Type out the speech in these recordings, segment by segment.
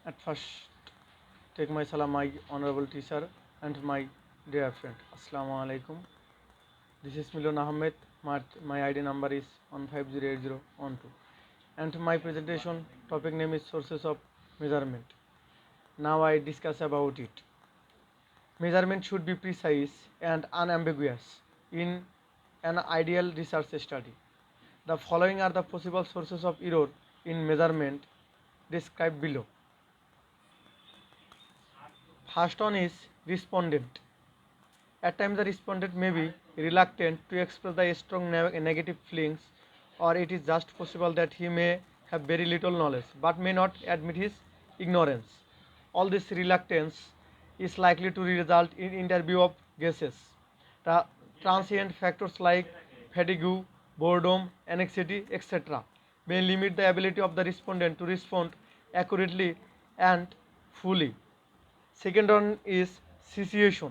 At first, take my salam, my honorable teacher and my dear friend. Assalamu alaikum. This is Milon Ahmed. My ID number is 1508012. And my presentation topic name is sources of measurement. Now I discuss about it. Measurement should be precise and unambiguous in an ideal research study. The following are the possible sources of error in measurement described below. First one is respondent. At times the respondent may be reluctant to express the strong negative feelings, or it is just possible that he may have very little knowledge but may not admit his ignorance. All this reluctance is likely to result in interview of guesses. The transient factors like fatigue, boredom, anxiety, etc. may limit the ability of the respondent to respond accurately and fully. Second one is situation.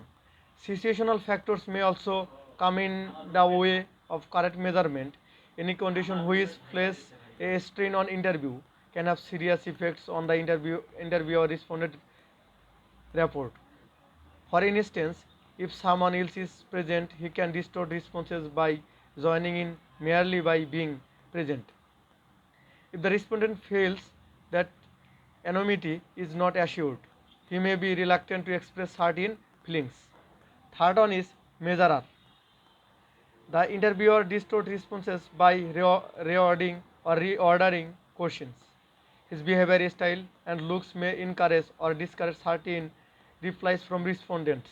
Situational factors may also come in the way of correct measurement. Any condition which places a strain on interview can have serious effects on the interviewer respondent report. For instance, if someone else is present, he can distort responses by joining in merely by being present. If the respondent feels that anonymity is not assured, he may be reluctant to express certain feelings. Third one is measurer. The interviewer distorts responses by reordering questions. His behavior style and looks may encourage or discourage certain replies from respondents.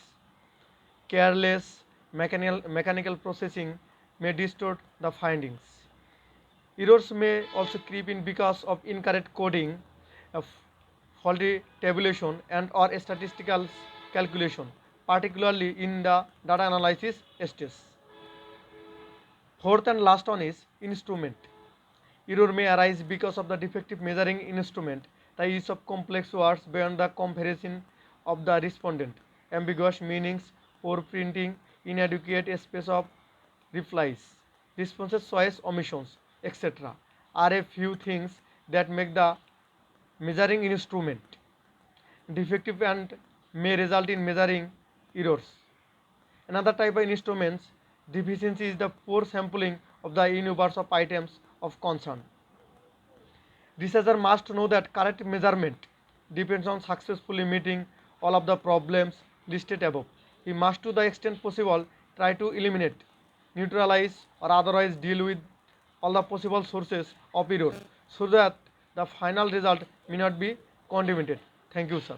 Careless mechanical processing may distort the findings. Errors may also creep in because of incorrect coding, faulty tabulation, and or statistical calculation, particularly in the data analysis stage. Fourth and last one is instrument. Error may arise because of the defective measuring instrument, the use of complex words beyond the comprehension of the respondent, ambiguous meanings, poor printing, inadequate space of replies, responses choice omissions, etc. are a few things that make the measuring instrument defective and may result in measuring errors. Another type of instruments deficiency is the poor sampling of the universe of items of concern. Researcher must know that correct measurement depends on successfully meeting all of the problems listed above. He must, to the extent possible, try to eliminate, neutralize, or otherwise deal with all the possible sources of error so that the final result may not be contaminated. Thank you, sir.